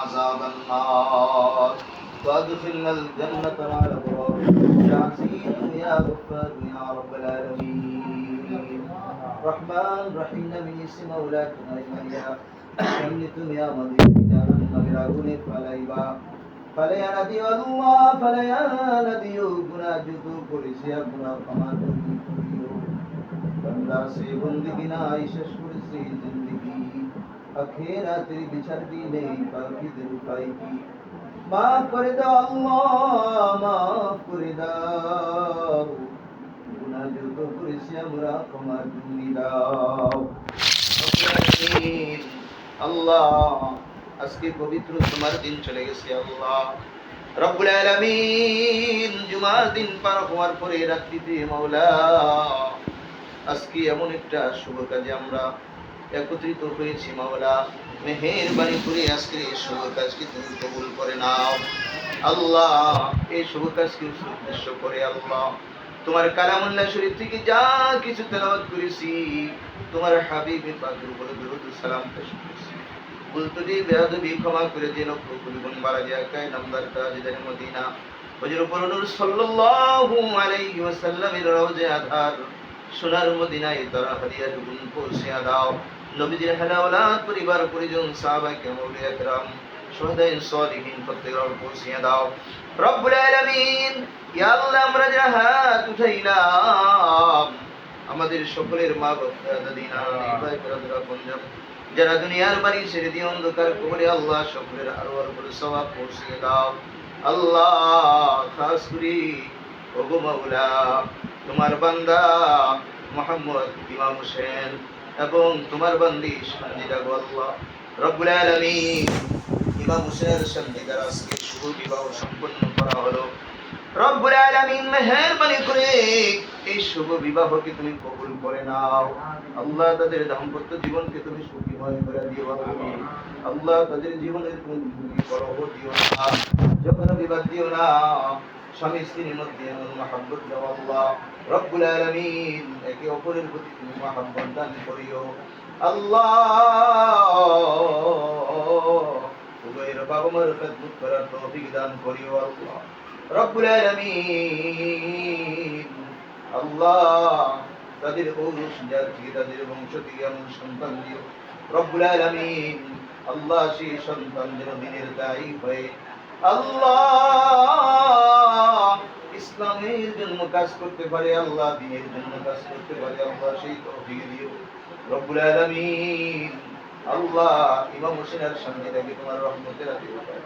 عذاب النار وادخلنا الجنة مع الأبرار يا عزيز يا غفار يا رب العالمين رحمن رحيم نبي مولانا يا এমনিতুম ইয়া Medina নবীর আগুনে ফালাইবা ফালাইয়া নদী আল্লাহ ফালাইয়া নদী গুনাহ যত করেছে গুনাহ ক্ষমা করিও বান্দা সে বندگی না শেষ করেছে জিন্দেগি আখিরাতের বিচার দিলে পাখিদের উপায় কি মাফ করে দাও আল্লাহ মাফ করে দাও গুনাহ যত করেছে আমরা ক্ষমা করে দাও আল্লাহ আজকে পবিত্র জুমার দিন চলে গেছে আল্লাহ রব্বুল আলামিন জুমার দিন পার হওয়ার পরে রাত্রিতে মাওলা আজকে এমন একটা শুভ কাজে আমরা একত্রিত হয়েছি মাওলা মেহেরবানি করে আজকে এই শুভ কাজকে তুমি কবুল করে নাও আল্লাহ এই শুভ কাজকে উদ্দেশ্য করে আল্লাহ তোমার কালামুল্লাহ শরীফ থেকে যা কিছু তেলাওয়াত করেছি তোমার হাবিবে পাকের উপরে দরুদ ও সালাম পেশ করেছি বুলতুদি বেয়াদবি ক্ষমা করে দিন কুল গুণ বাড়া যায় কায় নামদার তাজদার মদিনা হযরত নূর সাল্লাল্লাহু আলাইহি ওয়াসাল্লামের রওজা আধার সোনার মদিনায় তারা হাদিয়া গুণ পৌঁছে দাও নবীজির হালাওয়াত পরিবার পরিজন সাহাবায়ে কেরাম আউলিয়া কেরাম শুহাদায়ে সালিহিন প্রত্যেকের পৌঁছে দাও রব্বুল আলামিন ইয়া আল্লাহ আমরা যারা হাত উঠাইলাম আমাদের সকলের মা বাবা দাদি নানি ভাই ব্রাদার বন্ধু যারা দুনিয়ার বাড়ি ছেড়ে দিয়ে অন্ধকার কবরে আল্লাহ সকলের আরওয়ার উপরে সওয়াব পৌঁছে দাও আল্লাহ খাস করে ওগো মাওলা তোমার বান্দা মুহাম্মদ ইমাম হোসেন এবং তোমার বান্দি সঞ্জিদা গো আল্লাহ রব্বুল আলামিন ইমাম হোসেনের সঞ্জিদার আজকে শুভ বিবাহ সম্পন্ন করা হলো রব্বুল আলামিন মেহেরবানি করে এই শুভ বিবাহকে তুমি কবুল করে নাও আল্লাহ তাদের দাম্পত্য জীবনকে তুমি সুখময় করে দিও আল্লাহ তাদের জীবনের তুমি সুখী করো দিও না যখন বিবাদ দিও না স্বামী স্ত্রীর মধ্যে এমন মহব্বত দাও আল্লাহ রব্বুল আলামিন একে অপরের প্রতি তুমি মহব্বত দান করিও আল্লাহ উভয়ের বাবা মার খেদমত করার তৌফিক দান করিও আল্লাহ রব্বুল আলামিন আল্লাহ তাদের বংশ জাতি তাদের বংশ থেকে এমন সন্তান দিও রব্বুল আলামিন আল্লাহ সেই সন্তান যেন দিনের দায়ী হয়ে আল্লাহ ইসলামের জন্য কাজ করতে পারে আল্লাহ দ্বীনের জন্য কাজ করতে পারে আল্লাহ সেই তৌফিক দিও রব্বুল আলামিন আল্লাহ ইমাম হোসেনের সামনে থেকে তোমার রহমতের আশীর্বাদ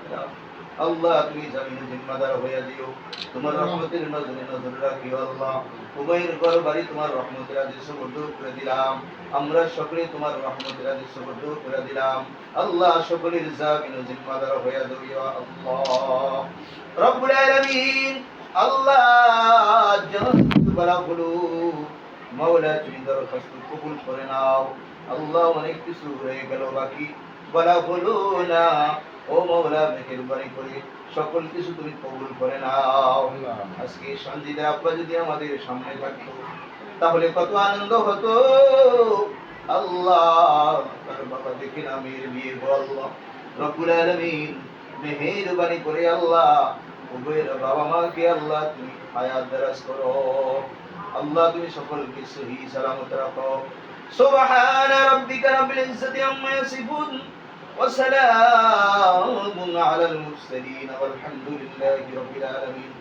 আল্লাহ তুমি জামিনে জিম্মাদার হয়ে দিও তোমার রহমতের নজরে নজর রাখিও আল্লাহ উভয়ের ঘর বাড়ি তোমার রহমতের আদেশ সুবর্দ করে দিলাম আমরা সকলে তোমার রহমতের আদেশ সুবর্দ করে দিলাম আল্লাহ সকলের জামিনে জিম্মাদার হয়ে দিও আল্লাহ রব্বুল আলামিন আল্লাহ জান্নাত বালা বলো মাওলা তুমি দরখাস্ত কবুল করে নাও আল্লাহ অনেক কিছু রয়ে গেল বাকি বলা হলো না ও মাওলা মেহেরবানি করে সকল কিছু তুমি কবুল করে নাও আজকে সঞ্জিদা আব্বা যদি আমাদের সামনে থাকতো তাহলে কত আনন্দ হতো আল্লাহ তার বাবা দেখে না মেয়ের বিয়ে গো আল্লাহ রব্বুল আলামিন মেহেরবানি করে আল্লাহ উভয়ের বাবা মাকে আল্লাহ তুমি হায়াত দারাজ করো আল্লাহ তুমি সকলকে সহি সালামত রাখো সুবহান রাব্বিকা রাব্বিল ইজ্জাতি আম্মা ইয়াসিফুন وسلام على المرسلين والحمد لله رب العالمين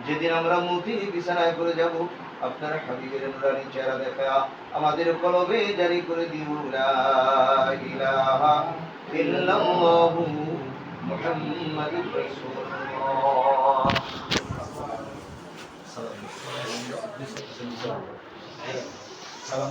যেদিন আমরা মুতি বিছানায় করে যাব আপনার হাবিবের নুরানি চেহারা দেখা আমাদের কলবে জারি করে দিও লা ইলাহা ইল্লাল্লাহু মুহাম্মাদুর রাসূলুল্লাহ সালাম